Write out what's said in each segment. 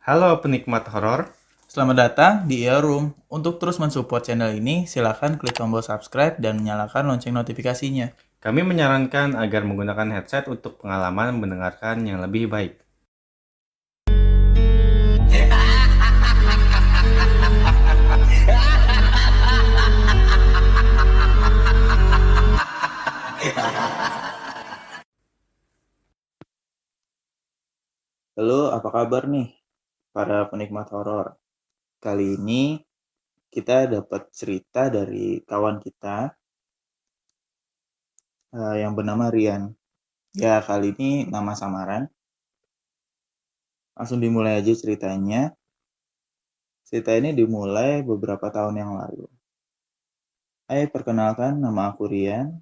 Halo penikmat horor, Selamat datang di IA Room. Untuk terus mensupport channel ini, silakan klik tombol subscribe dan nyalakan lonceng notifikasinya. kami menyarankan agar menggunakan headset untuk pengalaman mendengarkan yang lebih baik. Halo, apa kabar nih para penikmat horor? Kali ini kita dapat cerita dari kawan kita yang bernama Rian. Ya, kali ini nama samaran. Langsung dimulai aja ceritanya. Cerita ini dimulai beberapa tahun yang lalu. Hai, perkenalkan nama aku Rian.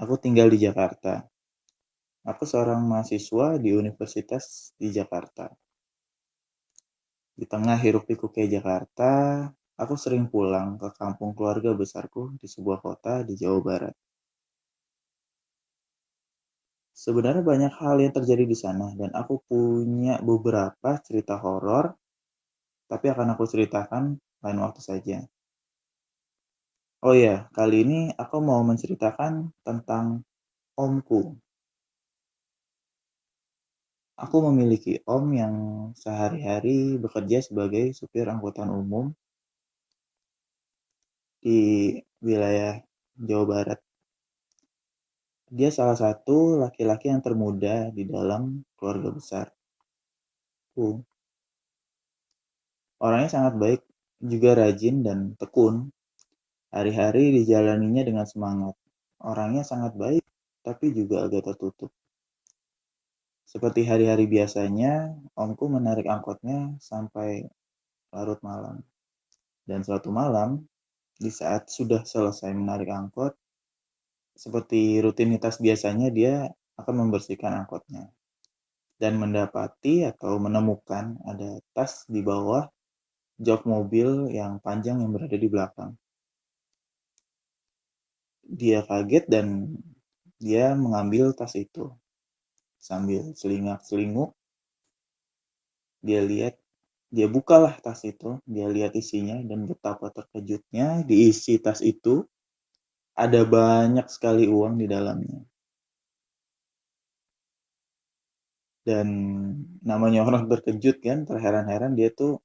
Aku tinggal di Jakarta. Aku seorang mahasiswa di Universitas di Jakarta. Di tengah hiruk-pikuk Jakarta, aku sering pulang ke kampung keluarga besarku di sebuah kota di Jawa Barat. Sebenarnya banyak hal yang terjadi di sana dan aku punya beberapa cerita horor, tapi akan aku ceritakan lain waktu saja. Oh ya, kali ini aku mau menceritakan tentang omku. Aku memiliki om yang sehari-hari bekerja sebagai supir angkutan umum di wilayah Jawa Barat. Dia salah satu laki-laki yang termuda di dalam keluarga besarku. Orangnya sangat baik, juga rajin dan tekun. Hari-hari dijalaninya dengan semangat. Orangnya sangat baik, tapi juga agak tertutup. Seperti hari-hari biasanya, omku menarik angkotnya sampai larut malam. Dan suatu malam, di saat sudah selesai menarik angkot, seperti rutinitas biasanya dia akan membersihkan angkotnya. Dan mendapati atau menemukan ada tas di bawah jok mobil yang panjang yang berada di belakang. Dia kaget dan dia mengambil tas itu. Sambil selingak-selinguk, dia lihat, dia bukalah tas itu, dia lihat isinya dan betapa terkejutnya diisi tas itu ada banyak sekali uang di dalamnya. Dan namanya orang terkejut kan, terheran-heran, dia tuh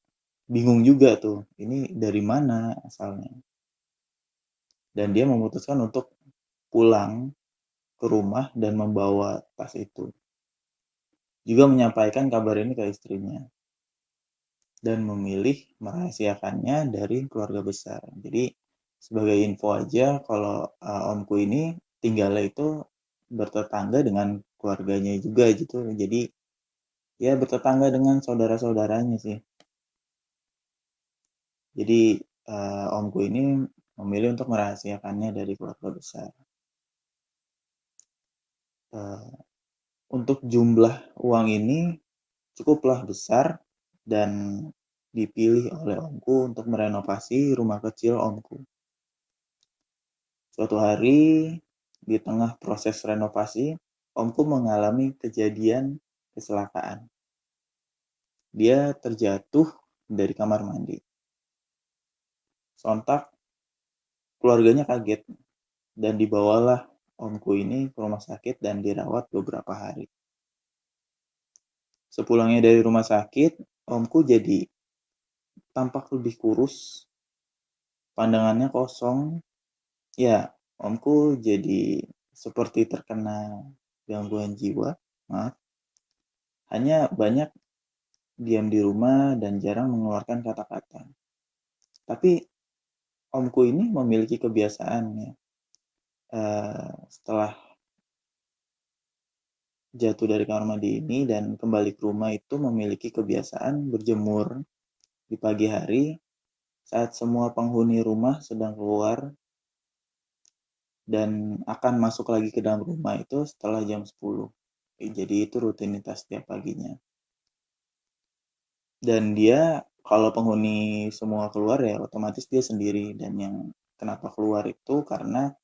bingung juga tuh, ini dari mana asalnya. Dan dia memutuskan untuk pulang ke rumah dan membawa tas itu. Juga menyampaikan kabar ini ke istrinya dan memilih merahasiakannya dari keluarga besar. Jadi sebagai info aja kalau omku ini tinggalnya itu bertetangga dengan keluarganya juga gitu. Jadi ya bertetangga dengan saudara-saudaranya sih. Jadi omku ini memilih untuk merahasiakannya dari keluarga besar. Uh, untuk jumlah uang ini cukuplah besar dan dipilih oleh omku untuk merenovasi rumah kecil omku. Suatu hari di tengah proses renovasi, omku mengalami kejadian kecelakaan. Dia terjatuh dari kamar mandi. Sontak keluarganya kaget dan dibawalah omku ini ke rumah sakit dan dirawat beberapa hari. Sepulangnya dari rumah sakit, omku jadi tampak lebih kurus, pandangannya kosong. Ya, omku jadi seperti terkena gangguan jiwa. Maaf. Hanya banyak diam di rumah dan jarang mengeluarkan kata-kata. Tapi omku ini memiliki kebiasaan ya. Setelah jatuh dari kamar mandi ini dan kembali ke rumah itu memiliki kebiasaan berjemur di pagi hari saat semua penghuni rumah sedang keluar dan akan masuk lagi ke dalam rumah itu setelah jam 10. Jadi itu rutinitas setiap paginya. Dan dia kalau penghuni semua keluar ya otomatis dia sendiri, dan yang kenapa keluar itu karena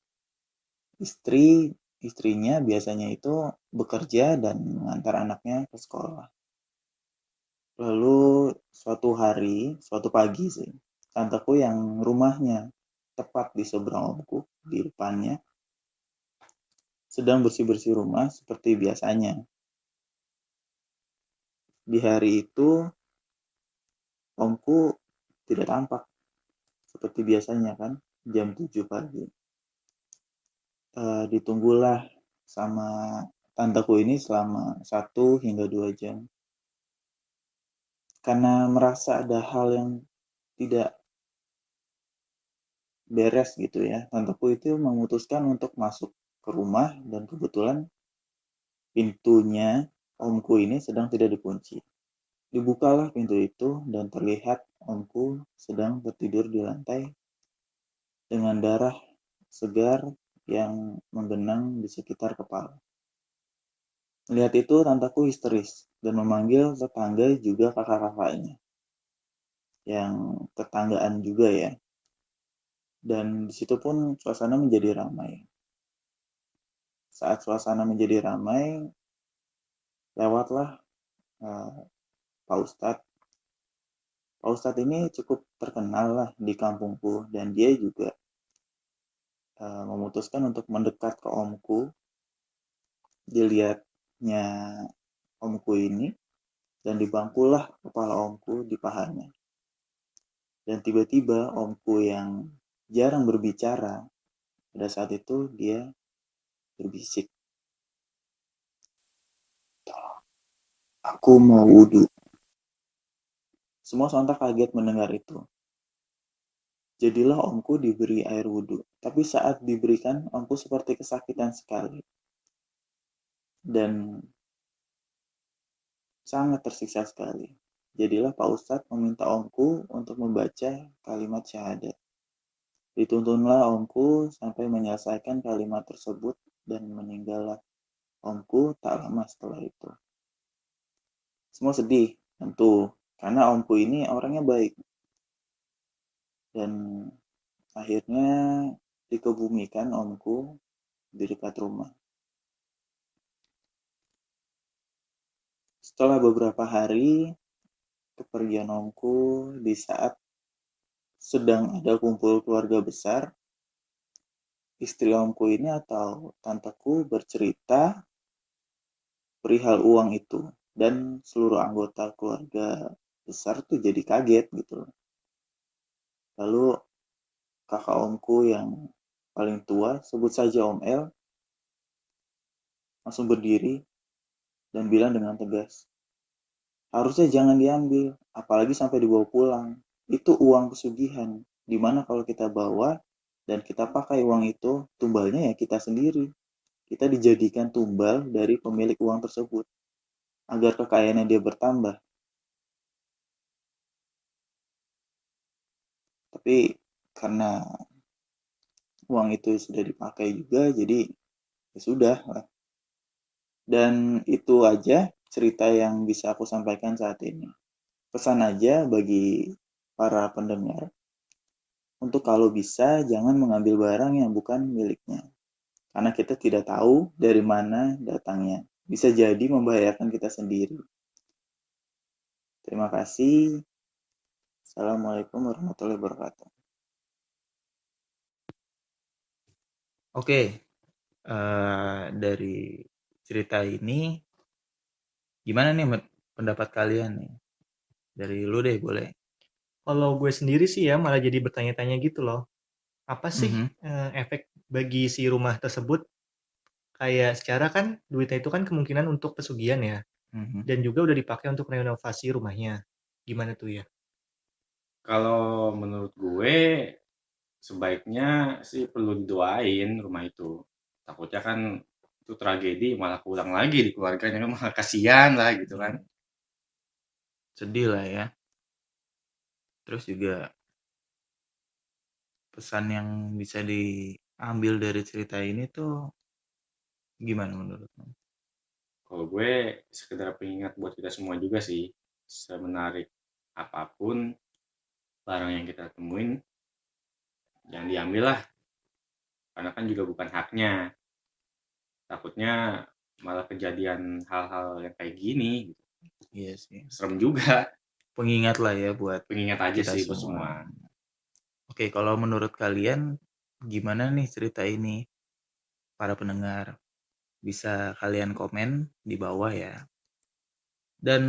istrinya biasanya itu bekerja dan mengantar anaknya ke sekolah. Lalu suatu pagi sih, tanteku yang rumahnya tepat di seberang omku, di depannya, sedang bersih-bersih rumah seperti biasanya. Di hari itu, omku tidak tampak seperti biasanya kan, jam 7 pagi. Ditunggulah sama tanteku ini selama 1 hingga 2 jam. Karena merasa ada hal yang tidak beres gitu ya, tanteku itu memutuskan untuk masuk ke rumah dan kebetulan pintunya omku ini sedang tidak dikunci. Dibukalah pintu itu dan terlihat omku sedang tertidur di lantai dengan darah segar yang menggenang di sekitar kepala. Melihat itu, tanteku histeris dan memanggil tetangga juga kakak-kakaknya, yang tetanggaan juga ya. Dan di situ pun suasana menjadi ramai. Saat suasana menjadi ramai, lewatlah uh, Pak Ustadz. Pak Ustadz ini cukup terkenal lah di kampungku dan dia juga memutuskan untuk mendekat ke omku. Dilihatnya omku ini dan dibangkulah kepala omku di pahanya. Dan tiba-tiba omku yang jarang berbicara, pada saat itu dia berbisik, "Aku mau wudhu." Semua sontak kaget mendengar itu. Jadilah omku diberi air wudhu. Tapi saat diberikan, omku seperti kesakitan sekali. Dan sangat tersiksa sekali. Jadilah Pak Ustadz meminta omku untuk membaca kalimat syahadat. Dituntunlah omku sampai menyelesaikan kalimat tersebut dan meninggallah omku tak lama setelah itu. Semua sedih, tentu, karena omku ini orangnya baik. Dan akhirnya dikebumikan omku di dekat rumah. Setelah beberapa hari kepergian omku, di saat sedang ada kumpul keluarga besar, istri omku ini atau tanteku bercerita perihal uang itu dan seluruh anggota keluarga besar tuh jadi kaget gitu. Lalu kakak omku yang paling tua, sebut saja Om El, langsung berdiri dan bilang dengan tegas, "Harusnya jangan diambil, apalagi sampai dibawa pulang. Itu uang pesugihan, dimana kalau kita bawa dan kita pakai uang itu, tumbalnya ya kita sendiri. Kita dijadikan tumbal dari pemilik uang tersebut, agar kekayaannya dia bertambah. Tapi karena uang itu sudah dipakai juga, jadi ya sudah lah." Dan itu aja cerita yang bisa aku sampaikan saat ini. Pesan aja bagi para pendengar, untuk kalau bisa jangan mengambil barang yang bukan miliknya. Karena kita tidak tahu dari mana datangnya. Bisa jadi membahayakan kita sendiri. Terima kasih. Assalamualaikum warahmatullahi wabarakatuh. Oke, dari cerita ini gimana nih pendapat kalian nih? Dari lu deh boleh. Kalau gue sendiri sih ya malah jadi bertanya-tanya gitu loh. Apa sih efek bagi si rumah tersebut? Kayak secara kan duitnya itu kan kemungkinan untuk pesugihan ya. Dan juga udah dipakai untuk renovasi rumahnya. Gimana tuh ya? Kalau menurut gue sebaiknya sih perlu didoain rumah itu. Takutnya kan itu tragedi malah pulang lagi di keluarganya, kan malah kasihan lah gitu kan. Sedih lah ya. Terus juga pesan yang bisa diambil dari cerita ini tuh gimana menurutmu? Kalau gue sekedar pengingat buat kita semua juga sih, semenarik apapun barang yang kita temuin, jangan diambil lah. Karena kan juga bukan haknya. Takutnya malah kejadian hal-hal yang kayak gini gitu. Iya sih. serem juga. Pengingat lah ya buat Pengingat aja kita sih buat semua. Oke, kalau menurut kalian gimana nih cerita ini? Para pendengar, bisa kalian komen di bawah ya. Dan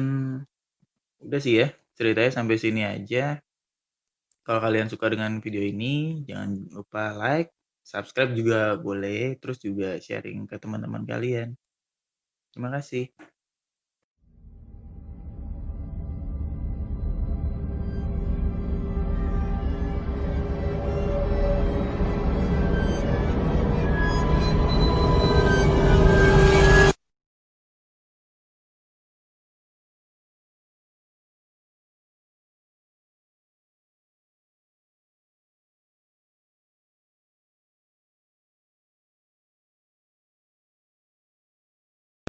udah sih ya, ceritanya sampai sini aja. Kalau kalian suka dengan video ini, jangan lupa like, subscribe juga boleh, terus juga sharing ke teman-teman kalian. Terima kasih.